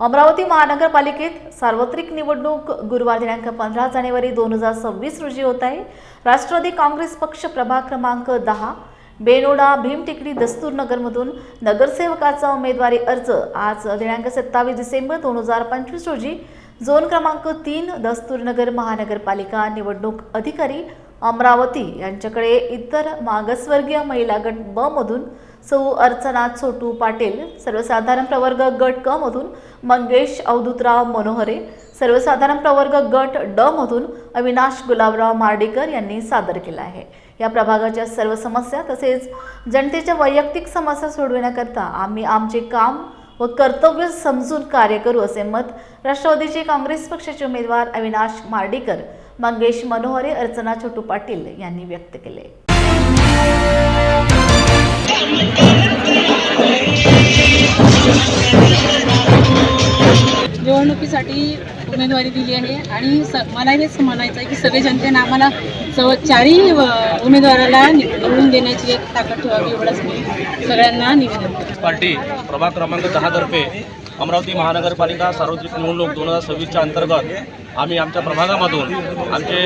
अमरावती महानगरपालिकेत सार्वत्रिक निवडणूक गुरुवार दिनांक 15 जानेवारी 2026 रोजी होत आहे। राष्ट्रवादी काँग्रेस पक्ष प्रभाग क्रमांक 10 बेनोडा भीमटेकडी दस्तूरनगरमधून नगरसेवकाचा उमेदवारी अर्ज आज दिनांक 27 डिसेंबर 2025 रोजी झोन क्रमांक 3 दस्तूरनगर महानगरपालिका निवडणूक अधिकारी अमरावती यांच्याकडे इतर मागासवर्गीय महिला गट ब मधून सौ अर्चना छोटू पाटील, सर्वसाधारण प्रवर्ग गट क मधून मंगेश अवधूतराव मनोहरे, सर्वसाधारण प्रवर्ग गट ड मधून अविनाश गुलाबराव मार्डीकर यांनी सादर केला आहे। या प्रभागाच्या सर्व समस्या तसेच जनतेच्या वैयक्तिक समस्या सोडविण्याकरता आम्ही आमचे काम व कर्तव्य समजून कार्य करू असे मत राष्ट्रवादीचे काँग्रेस पक्षाचे उमेदवार अविनाश मार्डीकर, मंगेश मनोहरे, अर्चना छोटू पाटील यांनी व्यक्त केले। निवडणुकीसाठी उमेदवारी दिली आहे आणि मला हेच म्हणायचं आहे की सगळे जनतेने आम्हाला चारही उमेदवाराला निवडून देण्याची एक ताकद ठेवावी, एवढंच मी सगळ्यांना निवेदन करतो। पार्टी प्रभाग क्रमांक 10 तर्फे अमरावती महानगरपालिका सार्वत्रिक निवडणूक 2026च्या अंतर्गत आम्ही आमच्या प्रभागामधून आमचे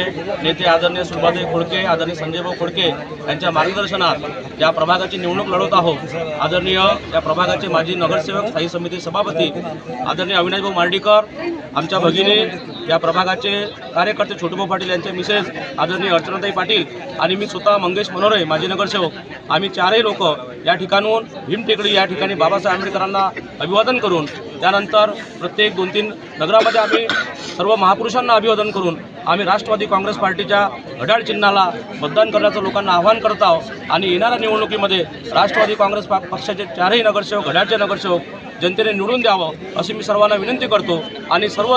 नेते आदरणीय सुभाताई खोडके, आदरणीय संजयभाऊ खोडके यांच्या मार्गदर्शनात या प्रभागाची निवडणूक लढवत आहोत। आदरणीय या प्रभागाचे माजी नगरसेवक, स्थायी समिती सभापती आदरणीय अविनाशभाऊ मार्डीकर, आमच्या भगिनी या प्रभागाचे कार्यकर्ते छोटूभाऊ पाटील यांचे मिसेस आदरणीय अर्चनाताई पाटील आणि मी स्वतः मंगेश मनोहरे माजी नगरसेवक, आम्ही चारही लोक या ठिकाणून भीमटेकडी या ठिकाणी बाबासाहेब आंबेडकरांना अभिवादन करून त्यानंतर प्रत्येक 2-3 नगरामध्ये आम्ही सर्व महापुरुषांना अभिवादन करून आम्ही राष्ट्रवादी काँग्रेस पार्टीच्या घड्याळ चिन्हाला मतदान करण्याचं लोकांना आवाहन करत आहोत आणि येणाऱ्या निवडणुकीमध्ये राष्ट्रवादी काँग्रेस पक्षाचे चारही नगरसेवक, घड्याळचे नगरसेवक जनतेने निवडून द्यावं अशी मी सर्वांना विनंती करतो आणि सर्व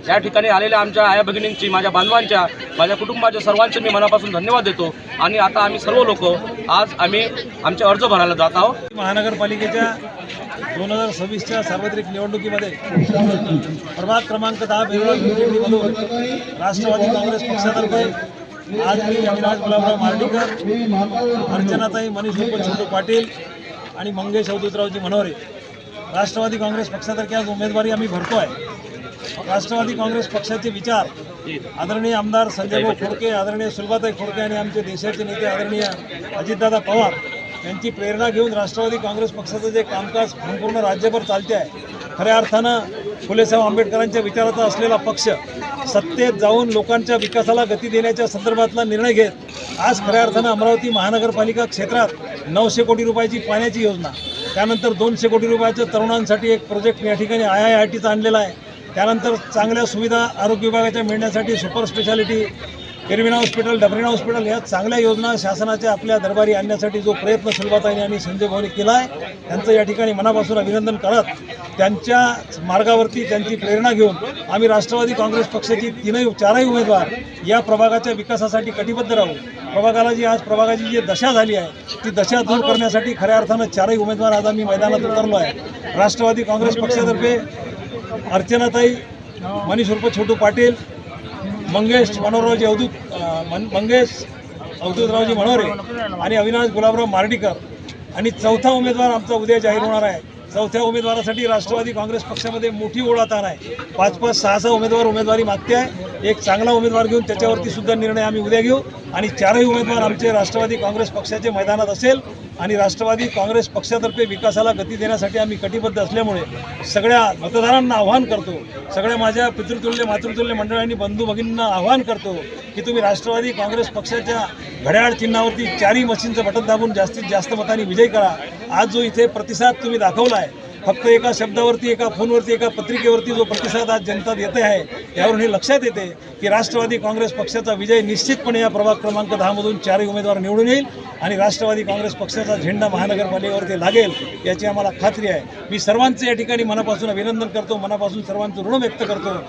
या ठिकाणी आलेल्या आमच्या आया भगिनींची, माझ्या बांधवांच्या, माझ्या कुटुंबाच्या सर्वांचे मी मनापासून धन्यवाद देतो। आणि आता आम्ही सर्व लोक आज आम्ही आमचे अर्ज भरायला जात आहोत। महानगरपालिकेच्या 2026च्या सार्वत्रिक निवडणुकीमध्ये प्रभाग क्रमांक 10 बेनोडा राष्ट्रवादी काँग्रेस पक्षातर्फे आज मी अविनाश गुलाबराव मार्डीकर, अर्चनाताई मनीष छोटू पाटील आणि मंगेश अवधूतरावजी मनोहरे राष्ट्रवादी काँग्रेस पक्षातर्फे आज उमेदवारी आम्ही भरतो आहे। राष्ट्रवादी काँग्रेस पक्षाचे विचार आदरणीय आमदार संजयभाऊ खोडके, आदरणीय सुभाताई खोडके आणि आमचे देशाचे नेते आदरणीय अजितदादा पवार यांची प्रेरणा घेऊन राष्ट्रवादी काँग्रेस पक्षाचं जे कामकाज संपूर्ण राज्यभर चालते आहे, खऱ्या अर्थानं फुलेसाहेब आंबेडकरांच्या विचाराचा असलेला पक्ष सत्तेत जाऊन लोकांच्या विकासाला गती देण्याच्या संदर्भातला निर्णय घेत आज खऱ्या अर्थानं अमरावती महानगरपालिका क्षेत्रात 900 कोटी रुपयाची पाण्याची योजना, त्यानंतर 200 कोटी रुपयाचं तरुणांसाठी एक प्रोजेक्ट या ठिकाणी IITचा आणलेला आहे, त्यानंतर चांगल्या सुविधा आरोग्य विभागाच्या मिळण्यासाठी सुपर स्पेशालिटी, एरविना हॉस्पिटल, डबरीना हॉस्पिटल या चांगल्या योजना शासनाच्या आपल्या दरबारी आणण्यासाठी जो प्रयत्न सुलभाताईंनी आणि संजय भाऊनी केला आहे त्यांचं या ठिकाणी मनापासून अभिनंदन करत त्यांच्या मार्गावरती त्यांची प्रेरणा घेऊन आम्ही राष्ट्रवादी काँग्रेस पक्षाची चारही उमेदवार या प्रभागाच्या विकासासाठी कटिबद्ध राहू। प्रभागाला जी आज प्रभागाची जी दशा झाली आहे ती दशा दूर करण्यासाठी खऱ्या अर्थानं चारही उमेदवार आज आम्ही मैदानात उतरलो आहे। राष्ट्रवादी काँग्रेस पक्षातर्फे अर्चनाताई मनीष छोटू पाटील, मंगेश अवधूतरावजी मनोहरे आणि अविनाश गुलाबराव मार्डीकर आणि चौथा उमेदवार आमचा उद्या जाहीर होणार आहे। चौथ्या उमेदवारासाठी राष्ट्रवादी काँग्रेस पक्षामध्ये मोठी ओढाताण आहे। 5-5, 6-6 उमेदवारी मागते आहे। एक चांगला उमेदवार घेऊन त्याच्यावरती सुद्धा निर्णय आम्ही उद्या घेऊ आणि चारही उमेदवार आमचे राष्ट्रवादी काँग्रेस पक्षाचे मैदानात असेल आणि राष्ट्रवादी काँग्रेस पक्षातर्फे विकासाला गती देण्यासाठी आम्ही कटिबद्ध असल्यामुळे सगळ्या मतदारांना आवाहन करतो, सगळ्या माझ्या पितृतुल्य मातृतुल्य मंडळांनी, बंधू भगिनींना आवाहन करतो की तुम्ही राष्ट्रवादी काँग्रेस पक्षाच्या घड्याळ चिन्हावरती चारही मशीनचं बटन दाबून जास्तीत जास्त मतांनी विजय करा। आज जो इथे प्रतिसाद तुम्ही दाखवला आहे, फक्त एका शब्दावरती, एका फोनवरती, एका पत्रिकेवरती जो प्रतिसाद आज जनता देते आहे यावरून हे लक्षात येते की राष्ट्रवादी काँग्रेस पक्षाचा विजय निश्चितपणे या प्रभाग क्रमांक 10 मधून चारही उमेदवार निवडून येईल आणि राष्ट्रवादी काँग्रेस पक्षाचा झेंडा महानगरपालिकेवरती लागेल याची आम्हाला खात्री आहे। मी सर्वांचे या ठिकाणी मनापासून अभिनंदन करतो, मनापासून सर्वांचं ऋण व्यक्त करतो।